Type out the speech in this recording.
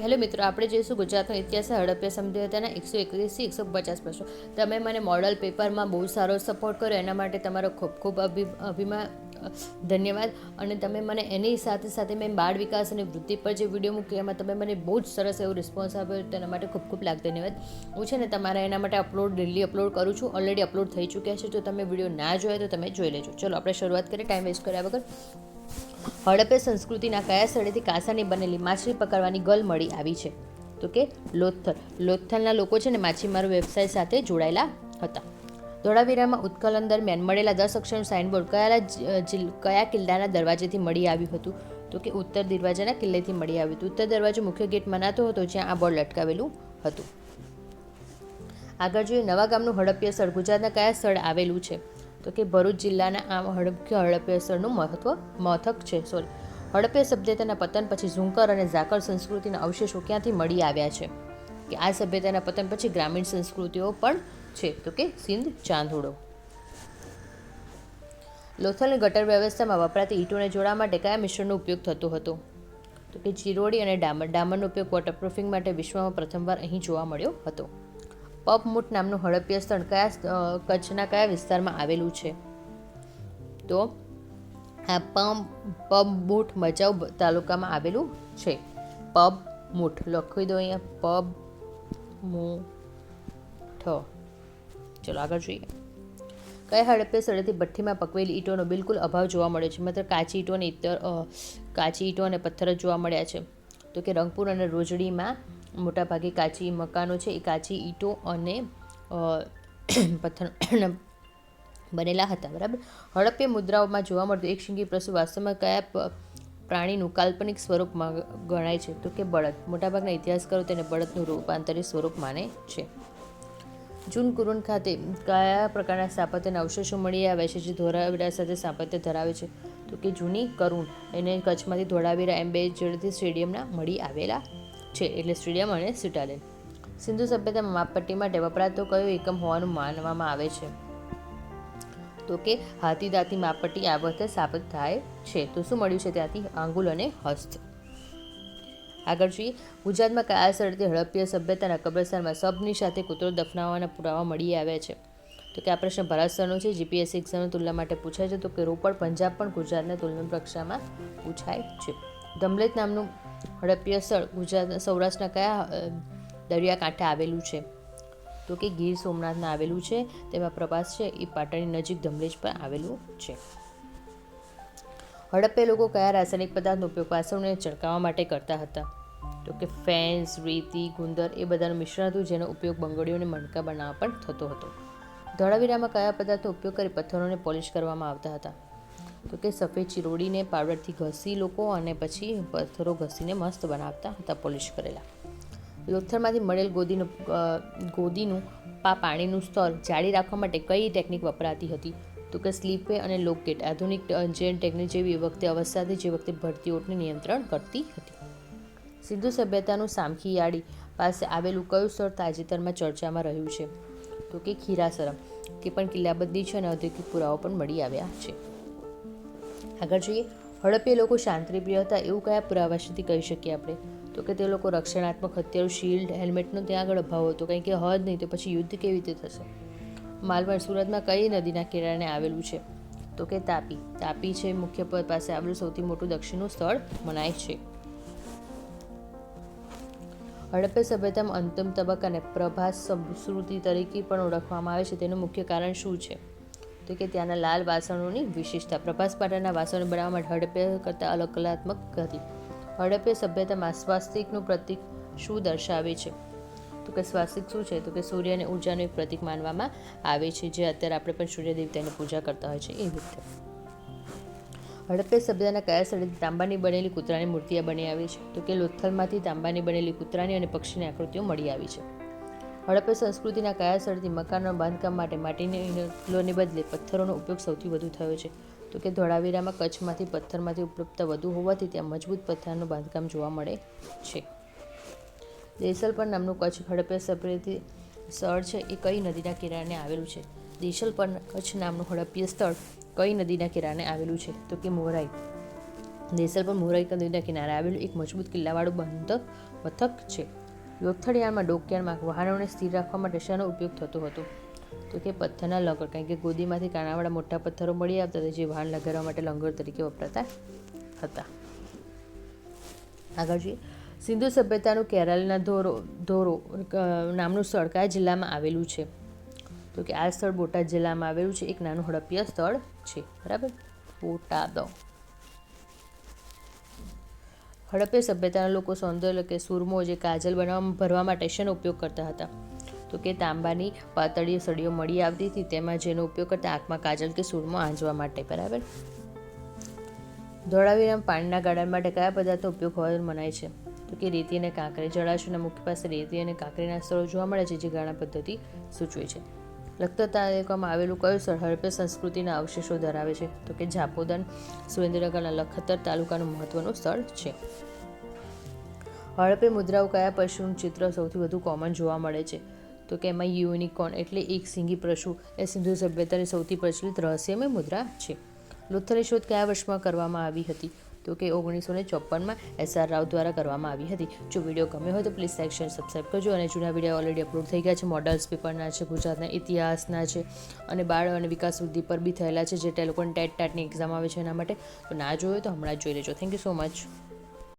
Hello મિત્રો, આપણે જોઈશું ગુજરાતનો ઇતિહાસ હડપ્પા સભ્યતાના 131 થી 150 પ્રશ્નો. તમે મને મોડલ પેપરમાં બહુ સારો સપોર્ટ કર્યો, એના માટે તમારો ખૂબ ખૂબ ધન્યવાદ. અને તમે મને એની સાથે સાથે મેં બાળ વિકાસ અને વૃદ્ધિ પર જે વિડીયો મૂક્યો એમાં તમે મને બહુ જ સરસ એવો રિસ્પોન્સ આપ્યો, તેના માટે ખૂબ ખૂબ ધન્યવાદ. હું છે ને તમારા એના માટે ડેલી અપલોડ કરું છું. ઓલરેડી અપલોડ થઈ ચૂક્યા છે. જો તમે વિડીયો ના જોયો તો તમે જોઈ લેજો. ચલો આપણે શરૂઆત કરીએ ટાઈમ વેસ્ટ કર્યા વગર. હડપ્પા સંસ્કૃતિના કયા સ્થળેથી કાંસાની બનેલી માછલી પકડવાની ગલ મળી આવી છે? તો કે લોથલ. લોથલના લોકો છે ને માછીમારો વ્યવસાય સાથે જોડાયેલા હતા. ધોળાવીરામાં ઉત્ખનન દરમિયાન મળેલા 10 અક્ષરનું સાઇનબોર્ડ કયા કિલ્લાના દરવાજેથી મળી આવ્યું હતું? તો કે ઉત્તર દરવાજાના કિલ્લેથી મળી આવ્યું હતું. ઉત્તર દરવાજો મુખ્ય ગેટ મનાતો હતો જ્યાં આ બોર્ડ લટકાવેલું હતું. આગળ જોઈએ, નવા ગામનું હડપ્પા સ્થળ ગુજરાતના કયા સ્થળ આવેલું છે? તો કે ભરૂચ જિલ્લાના આ હડપ્પા સ્થળનું મથક છે. હડપ્પા સભ્યતાના પતન પછી ઝુંકર અને ઝાકર સંસ્કૃતિના અવશેષો ક્યાંથી મળી આવ્યા છે? કે આ સભ્યતાના પતન પછી ગ્રામીણ સંસ્કૃતિઓ પણ છે. તો કે સિંધ ચાંદોડો. લોથલની ગટર વ્યવસ્થામાં વપરાતી ઈંટોને જોડવા માટે કયા મિશ્રણનો ઉપયોગ થતો હતો? તો કે જીરોડી અને ડામર. ડામરનો ઉપયોગ વોટરપ્રૂફિંગ માટે વિશ્વમાં પ્રથમવાર અહીં જોવા મળ્યો હતો. પબમૂટ નામનું હડપ્પા સ્થળ કચ્છના કયા વિસ્તારમાં આવેલું છે? તો આ પબમૂટ ભચાઉ તાલુકામાં આવેલું છે. પબમૂટ લખી દો અહીંયા, પબમૂઠ. ચલો આગળ જોઈએ. કયા હડપ્પા સ્થળેથી ભઠ્ઠીમાં પકવેલી ઈંટોનો બિલકુલ અભાવ જોવા મળ્યો છે? માત્ર કાચી ઈંટો અને પથ્થર જ જોવા મળ્યા છે. તો કે રંગપુર અને રોજડીમાં મોટાભાગે કાચી મકાનો છે, એ કાચી ઈંટો અને પથ્થર બનેલા હતા. બરાબર. હડપ્પા મુદ્રાઓમાં જોવા મળતું એક શિંગી પશુ વાસ્તવમાં કયા પ્રાણીનું કાલ્પનિક સ્વરૂપમાં ગણાય છે? તો કે બળદ. મોટાભાગના ઇતિહાસકારો તેને બળદનું રૂપાંતરિત સ્વરૂપ માને છે. જૂન કુરુન ખાતે કયા પ્રકારના સ્થાપત્યના અવશેષો મળી આવ્યા છે જે ધોળાવીરા સાથે સ્થાપત્ય ધરાવે છે? તો કે જૂની કરુણ. એને કચ્છમાંથી ધોળાવીરા એમ બે જડથી સ્ટેડિયમના મળી આવેલા છે, એટલે સ્ટેડિયમ અને સિટાડેલ. સિંધુ સભ્યતામાં માપપટ્ટી માટે વપરાતો કયો એકમ હોવાનું માનવામાં આવે છે? તો કે હાથી દાંતી માપપટ્ટી આ વખતે સ્થાપિત થાય છે. તો શું મળ્યું છે ત્યાંથી? આંગુલ અને હસ્ત. આગળ જોઈએ, ગુજરાતમાં કયા સ્થળેથી હડપ્પા સભ્યતાના કબ્રસ્તાનમાં શબની સાથે કૂતરો દફનાવવાના પુરાવા મળી આવ્યા છે? તો કે આ પ્રશ્ન ભારત સ્થળનો છે. જીપીએસસી એક્ઝામની તુલના માટે પૂછાય છે. તો કે રોપડ પંજાબ પણ ગુજરાતના તુલના પરીક્ષામાં પૂછાય છે. ધમલેજ નામનું હડપ્પા સ્થળ ગુજરાતના સૌરાષ્ટ્રના કયા દરિયાકાંઠે આવેલું છે? તો કે ગીર સોમનાથના આવેલું છે. તેમાં પ્રવાસ છે એ પાટણની નજીક ધમલેજ પર આવેલું છે. હડપ્પા લોકો કયા રાસાયણિક પદાર્થનો ઉપયોગ વાસણોને ચળકાવવા માટે કરતા હતા? તો કે ફેન્સ, રેતી, ગુંદર એ બધાનું મિશ્રણ હતું જેનો ઉપયોગ બંગડીઓને મણકા બનાવવા પણ થતો હતો. ધોળાવીરામાં કયા પદાર્થનો ઉપયોગ કરી પથ્થરોને પોલિશ કરવામાં આવતા હતા? તો કે સફેદ ચિરોડીને પાવડરથી ઘસી લોકો અને પછી પથ્થરો ઘસીને મસ્ત બનાવતા હતા પોલિશ કરેલા. લોથલમાંથી મળેલ ગોદીનું પાણીનું સ્તર જાળવી રાખવા માટે કઈ ટેકનિક વપરાતી હતી? તો કે સ્લીપવે અને લોકગેટ. આધુનિક જેન ટેકનિક જેવી અવસ્થાથી જે વખતે ભરતી ઓટને નિયંત્રણ કરતી હતી. સિંધુ સભ્યતાનું સામખીયાળી પાસે આવેલું કયું સ્થળ તાજેતરમાં ચર્ચામાં રહ્યું છે? તો કે ખીરાસરમ. તે પણ કિલ્લાબંધી છે અને ઔદ્યોગિક પુરાવો પણ મળી આવ્યા છે. આગળ જોઈએ, હડપ્પા લોકો શાંતિપ્રિય હતા એવું કયા પુરાવાથી કહી શકીએ આપણે? તો કે તે લોકો રક્ષણાત્મક હથિયારો, શિલ્ડ, હેલ્મેટનો ત્યાં આગળ અભાવ હતો, કારણ કે હદ નહીં તો પછી યુદ્ધ કેવી રીતે થશે? માલવણ સુરતમાં કઈ નદીના કિનારે આવેલું છે? તો કે તાપી. તાપી છે મુખ્ય પદ પાસે આવેલું સૌથી મોટું દક્ષિણનું સ્થળ મનાય છે. હડપ્પા સભ્યતામાં અંતિમ તબક્કાને પ્રભાસ સંસ્કૃતિ તરીકે પણ ઓળખવામાં આવે છે. તેનું મુખ્ય કારણ શું છે? તો કે ત્યાંના લાલ વાસણોની વિશેષતા. પ્રભાસ પાટણના વાસણો બનાવવા માટે હડપ્પા કરતાં અલગ કલાત્મક હતી. હડપ્પા સભ્યતામાં સ્વાસ્તિકનું પ્રતીક શું દર્શાવે છે? તો કે સ્વાસ્તિક શું છે? તો કે સૂર્ય અને ઉર્જાનું એક પ્રતીક માનવામાં આવે છે, જે અત્યારે આપણે પણ સૂર્ય દેવતાની પૂજા કરતા હોય છે એ રીતે. હડપ્પા સભ્યતાના કયા સ્થળેથી તાંબાની બનેલી કૂતરાની મૂર્તિઓ બની આવી છે? તો કે લોથલમાંથી તાંબાની બનેલી કૂતરાની અને પક્ષીની આકૃતિઓ મળી આવી છે. હડપ્પા સંસ્કૃતિના કયા સ્થળેથી મકાનના બાંધકામ માટે માટીની ઈંટોને બદલે પથ્થરોનો ઉપયોગ સૌથી વધુ થયો છે? તો કે ધોળાવીરામાં. કચ્છમાંથી પથ્થરમાંથી ઉપલબ્ધતા વધુ હોવાથી ત્યાં મજબૂત પથ્થરનું બાંધકામ જોવા મળે છે. દેશલપર નામનું હડપ્પા સભ્યતાનું સ્થળ છે એ કઈ નદીના કિનારે આવેલું છે? દેશલપર કચ્છ નામનું હડપ્પા સ્થળ કઈ નદીના કિનારે આવેલું છે? તો કે મોરાઈ. દેસલ પર મોરાઈ નદીના કિનારે આવેલું એક મજબૂત કિલ્લાવાળું બંદર મથક છે. લોથડિયામાં ડોકયાર્ડમાં વાહનોને સ્થિર રાખવા માટે શેનો ઉપયોગ થતો હતો? તો કે પથ્થરના લંગર, કારણ કે ગોદીમાંથી કાણાવાળા મોટા પથ્થરો મળી આવતા હતા જે વાહન લગાડવા માટે લંગર તરીકે વપરાતા હતા. આગળ જોઈએ. સિંધુ સભ્યતાનું કેરળના ધોરો નામનું સ્થળ કયા જિલ્લામાં આવેલું છે? તો કે આ સ્થળ બોટાદ જિલ્લામાં આવેલું છે. એક નાનું હડપ્ય સ્થળ છે. બરાબર, બોટાદ. હડપ્ય સભ્યતાના લોકો સૌંદર્ય કે સુરમો જે કાજલ બનાવવામાં ભરવા માટે શેનો ઉપયોગ કરતા હતા? તો કે તાંબાની પાતળી સળીઓ મળી આવતી હતી તેમાં જેનો ઉપયોગ કરતા આંખમાં કાજલ કે સુરમો આંજવા માટે. બરાબર. ધોળાવીરામ પાણીના ગાળા માટે કયા પદાર્થનો ઉપયોગ હોવાનું મનાય છે? તો કે રેતી અને કાંકરી. જળાશયના મુખ્ય પાસે રેતી અને કાંકરીના સ્થળો જોવા મળે છે જે ગાળા પદ્ધતિ સૂચવે છે. લખતર તાલુકામાં આવેલું કયું સ્થળ હડપ્ય સંસ્કૃતિના અવશેષો ધરાવે છે? તો કે ઝાપોદન સુરેન્દ્રનગરના લખતર તાલુકાનું મહત્વનું સ્થળ છે. હડપ્ય મુદ્રાઓ કયા પશુનું ચિત્ર સૌથી વધુ કોમન જોવા મળે છે? તો કે એમાં યુનિકોર્ન એટલે એક સિંગી પશુ એ સિંધુ સભ્યતાની સૌથી પ્રચલિત રહસ્યમય મુદ્રા છે. લોથલની શોધ કયા વર્ષમાં કરવામાં આવી હતી? તો કે 1954માં SR રાવ દ્વારા કરવામાં આવી હતી. જો વિડીયો ગમ્યો હોય તો પ્લીઝ લાઈક શેર સબસ્ક્રાઈબ કરજો. અને જૂના વિડીયો ઓલરેડી અપલોડ થઈ ગયા છે. મોડલ્સ પેપરના છે, ગુજરાતના ઇતિહાસના છે અને બાળ અને વિકાસ વૃદ્ધિ પર બી થયેલા છે જે તે લોકોને ટેટ ટાટની એક્ઝામ આવે છે એના માટે. તો ના જોયું તો હમણાં જ જોઈ લેજો. Thank you so much.